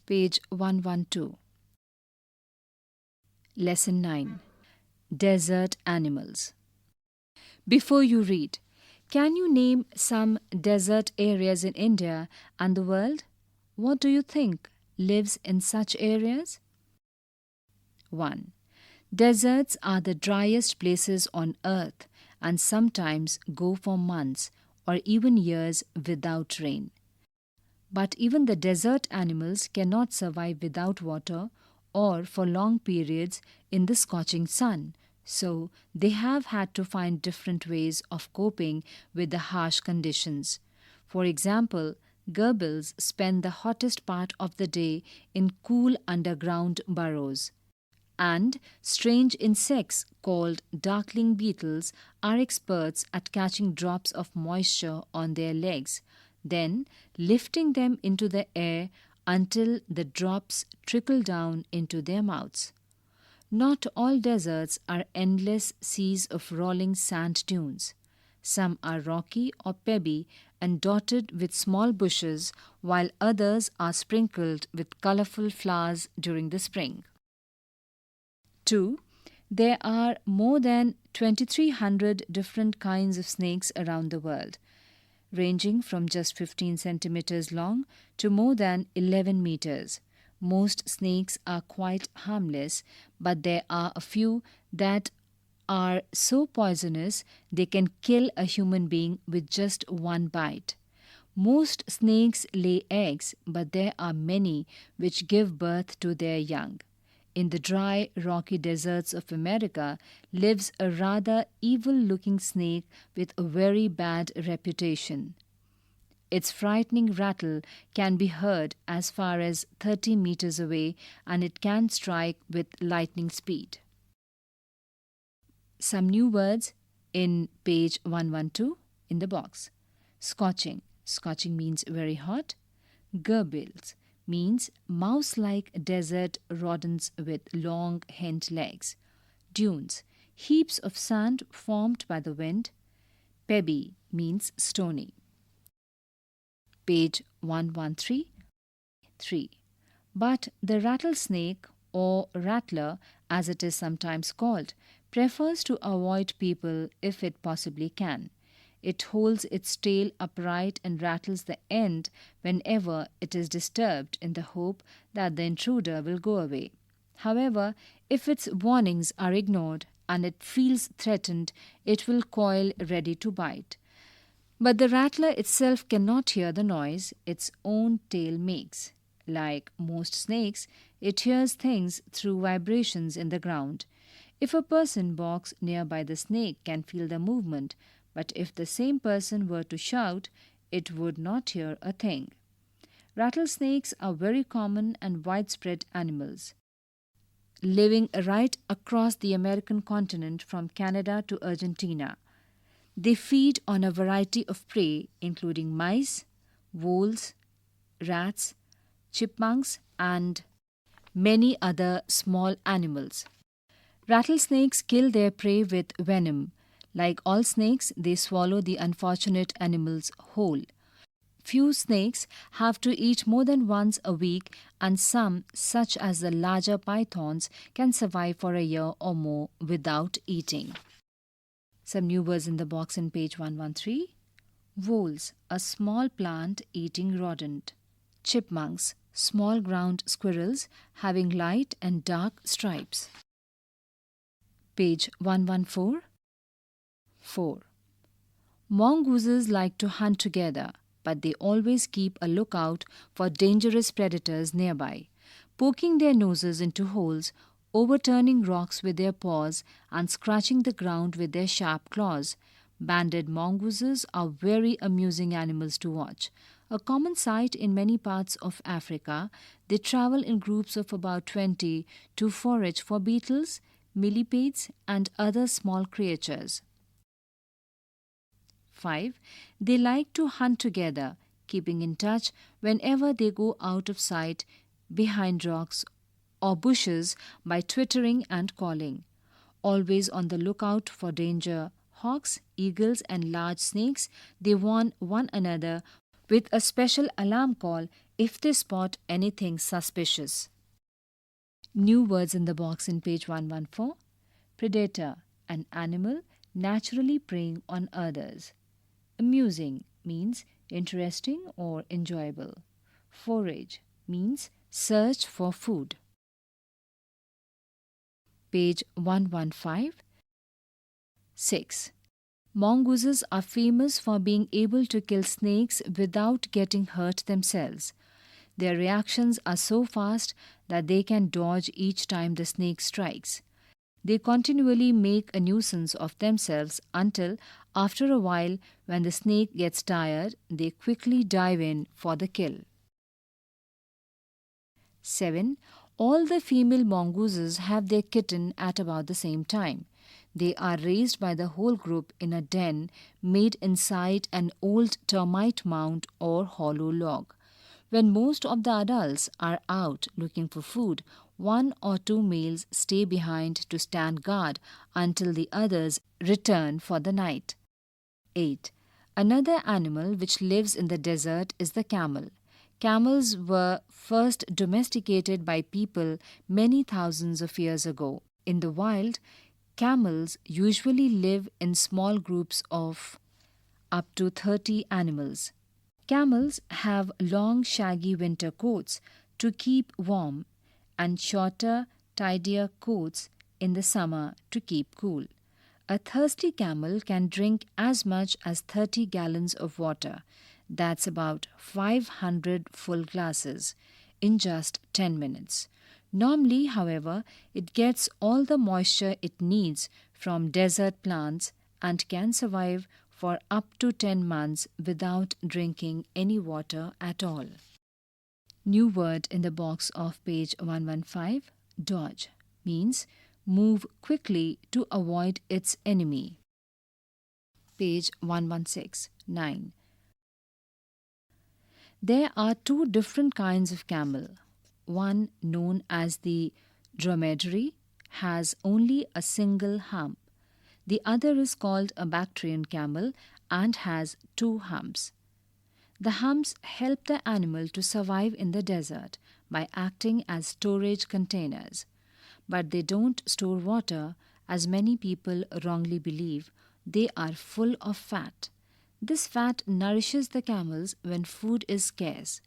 Page 112. Lesson 9. Desert Animals. Before you read, can you name some desert areas in India and the world? What do you think lives in such areas? 1. Deserts are the driest places on earth and sometimes go for months or even years without rain. But even the desert animals cannot survive without water or for long periods in the scorching sun, so they have had to find different ways of coping with the harsh conditions. For example, gerbils spend the hottest part of the day in cool underground burrows. And strange insects called darkling beetles are experts at catching drops of moisture on their legs, then lifting them into the air until the drops trickle down into their mouths. Not all deserts are endless seas of rolling sand dunes. Some are rocky or pebbly and dotted with small bushes, while others are sprinkled with colorful flowers during the spring. 2. There are more than 2,300 different kinds of snakes around the world, ranging from just 15 centimeters long to more than 11 meters. Most snakes are quite harmless, but there are a few that are so poisonous they can kill a human being with just one bite. Most snakes lay eggs, but there are many which give birth to their young. In the dry, rocky deserts of America lives a rather evil-looking snake with a very bad reputation. Its frightening rattle can be heard as far as 30 meters away, and it can strike with lightning speed. Some new words in page 112 in the box. Scorching. Scorching means very hot. Gerbils means mouse-like desert rodents with long hind legs. Dunes, heaps of sand formed by the wind. Pebbly means stony. Page 113. 3. But the rattlesnake, or rattler as it is sometimes called, prefers to avoid people if it possibly can. It holds its tail upright and rattles the end whenever it is disturbed in the hope that the intruder will go away. However, if its warnings are ignored and it feels threatened, it will coil ready to bite. But the rattler itself cannot hear the noise its own tail makes. Like most snakes, it hears things through vibrations in the ground. If a person walks nearby, the snake can feel the movement, but if the same person were to shout, it would not hear a thing. Rattlesnakes are very common and widespread animals, living right across the American continent from Canada to Argentina. They feed on a variety of prey, including mice, voles, rats, chipmunks, and many other small animals. Rattlesnakes kill their prey with venom. Like all snakes, they swallow the unfortunate animals whole. Few snakes have to eat more than once a week, and some, such as the larger pythons, can survive for a year or more without eating. Some new words in the box in page 113. Voles, a small plant-eating rodent. Chipmunks, small ground squirrels having light and dark stripes. Page 114. 4. Mongooses like to hunt together, but they always keep a lookout for dangerous predators nearby, poking their noses into holes, overturning rocks with their paws, and scratching the ground with their sharp claws. Banded mongooses are very amusing animals to watch. A common sight in many parts of Africa, they travel in groups of about 20 to forage for beetles, millipedes, and other small creatures. 5. They like to hunt together, keeping in touch whenever they go out of sight behind rocks or bushes by twittering and calling. Always on the lookout for danger, hawks, eagles, and large snakes, they warn one another with a special alarm call if they spot anything suspicious. New words in the box in page 114. Predator, an animal naturally preying on others. Amusing means interesting or enjoyable. Forage means search for food. Page 115. 6. Mongooses are famous for being able to kill snakes without getting hurt themselves. Their reactions are so fast that they can dodge each time the snake strikes. They continually make a nuisance of themselves until, after a while, when the snake gets tired, they quickly dive in for the kill. 7. All the female mongooses have their kitten at about the same time. They are raised by the whole group in a den made inside an old termite mound or hollow log. When most of the adults are out looking for food, one or two males stay behind to stand guard until the others return for the night. 8. Another animal which lives in the desert is the camel. Camels were first domesticated by people many thousands of years ago. In the wild, camels usually live in small groups of up to 30 animals. Camels have long, shaggy winter coats to keep warm and shorter, tidier coats in the summer to keep cool. A thirsty camel can drink as much as 30 gallons of water. That's about 500 full glasses in just 10 minutes. Normally, however, it gets all the moisture it needs from desert plants and can survive for up to 10 months without drinking any water at all. New word in the box of page 115. Dodge means move quickly to avoid its enemy. Page 116. 9. There are two different kinds of camel. One, known as the dromedary, has only a single hump. The other is called a Bactrian camel and has two humps. The humps help the animal to survive in the desert by acting as storage containers. But they don't store water, as many people wrongly believe. They are full of fat. This fat nourishes the camels when food is scarce.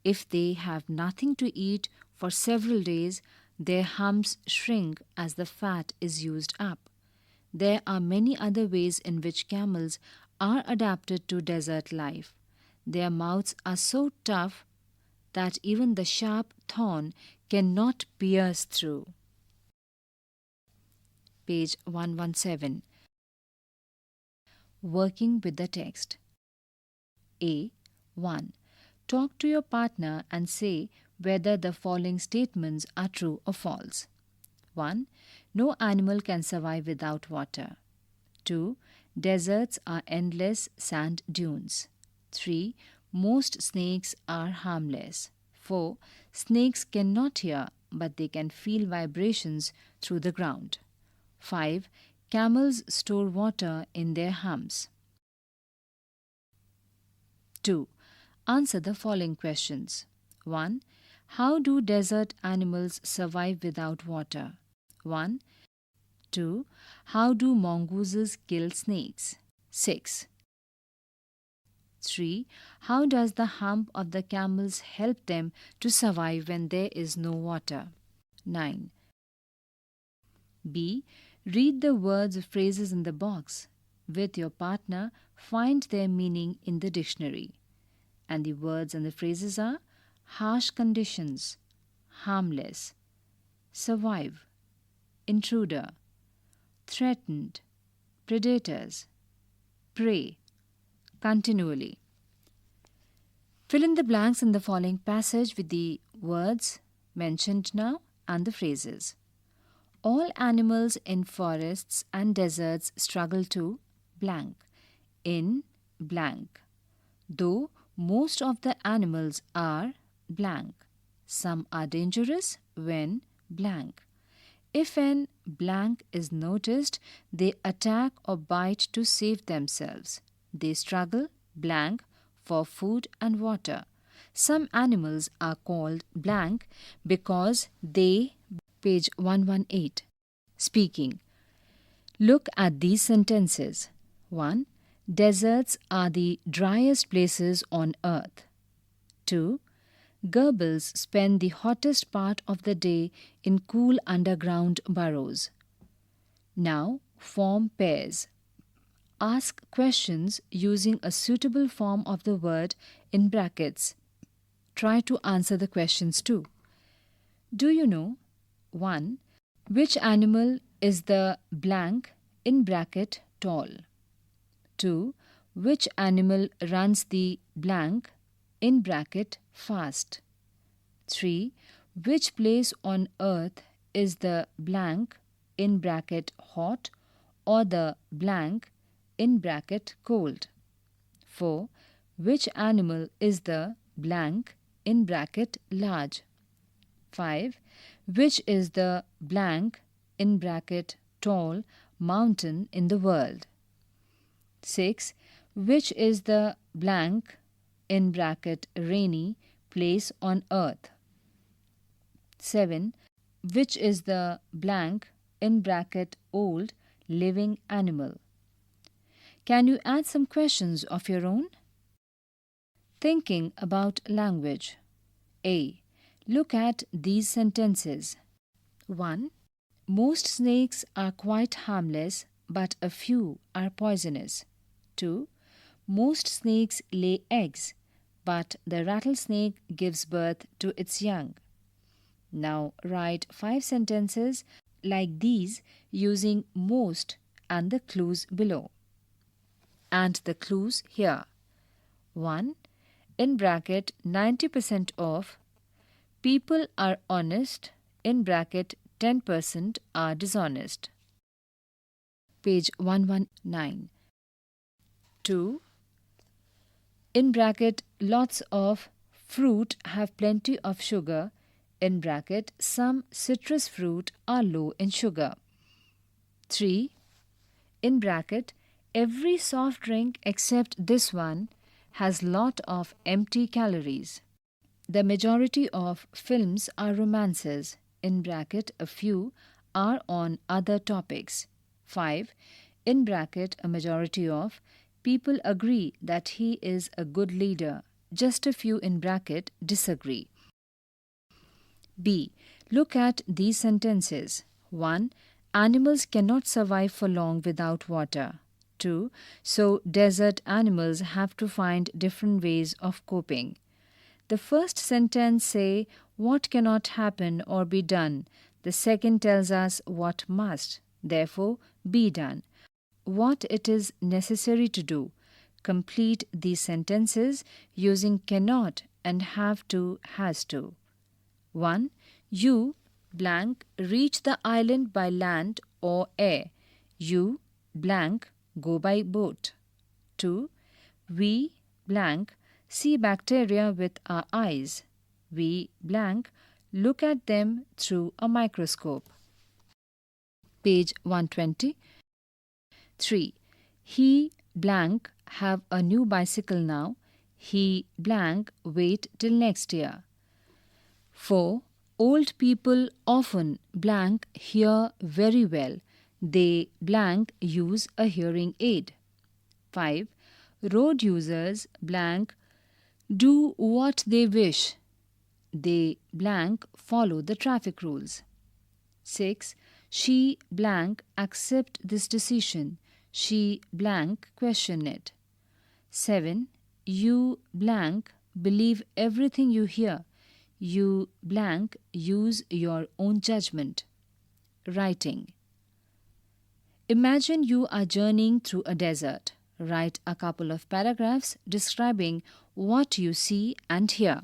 If they have nothing to eat for several days, their humps shrink as the fat is used up. There are many other ways in which camels are adapted to desert life. Their mouths are so tough that even the sharp thorn cannot pierce through. Page 117. Working with the text. A. 1. Talk to your partner and say whether the following statements are true or false. 1. No animal can survive without water. 2. Deserts are endless sand dunes. 3. Most snakes are harmless. 4. Snakes cannot hear, but they can feel vibrations through the ground. 5. Camels store water in their humps. 2. Answer the following questions. 1. How do desert animals survive without water? 1. 2. How do mongooses kill snakes? 6. 3. How does the hump of the camels help them to survive when there is no water? 9. B. Read the words or phrases in the box. With your partner, find their meaning in the dictionary. And the words and the phrases are harsh conditions, harmless, survive, intruder, threatened, predators, prey, continually. Fill in the blanks in the following passage with the words mentioned now and the phrases. All animals in forests and deserts struggle to blank, in blank. Though most of the animals are blank, some are dangerous when blank. If an blank is noticed, they attack or bite to save themselves. They struggle blank for food and water. Some animals are called blank because they, page 118. Speaking. Look at these sentences. 1. Deserts are the driest places on earth. 2. Gerbils spend the hottest part of the day in cool underground burrows. Now, form pairs. Ask questions using a suitable form of the word in brackets. Try to answer the questions too. Do you know? 1. Which animal is the blank in bracket tall? 2. Which animal runs the blank in bracket fast? 3. Which place on earth is the blank in bracket hot or the blank in bracket cold? 4. Which animal is the blank in bracket large? 5. Which is the blank in bracket tall mountain in the world? 6. Which is the blank in bracket rainy place on earth? 7. Which is the blank in bracket old living animal? Can you add some questions of your own? Thinking about language. A. Look at these sentences. 1. Most snakes are quite harmless, but a few are poisonous. 2. Most snakes lay eggs, but the rattlesnake gives birth to its young. Now write 5 sentences like these using most and the clues below. And the clues here. 1. In bracket 90% of people are honest, in bracket 10% are dishonest. Page 119. 2. In bracket lots of fruit have plenty of sugar, in bracket some citrus fruit are low in sugar. 3. In bracket every soft drink except this one has lot of empty calories. The majority of films are romances, in bracket a few are on other topics. 5. In bracket a majority of people agree that he is a good leader, just a few in bracket disagree. B. Look at these sentences. 1. Animals cannot survive for long without water. 2. So desert animals have to find different ways of coping. The first sentence say what cannot happen or be done. The second tells us what must, therefore, be done. What it is necessary to do. Complete these sentences using cannot and have to, has to. 1. You, blank, reach the island by land or air. You, blank, go by boat. 2. We, blank, see bacteria with our eyes. We, blank, look at them through a microscope. Page 120. 3. He, blank, have a new bicycle now. He, blank, wait till next year. 4. Old people often, blank, hear very well. They, blank, use a hearing aid. 5. Road users, blank, do what they wish. They, blank, follow the traffic rules. 6. She, blank, accept this decision. She, blank, question it. 7. You, blank, believe everything you hear. You, blank, use your own judgment. Writing. Imagine you are journeying through a desert. Write a couple of paragraphs describing what you see and hear.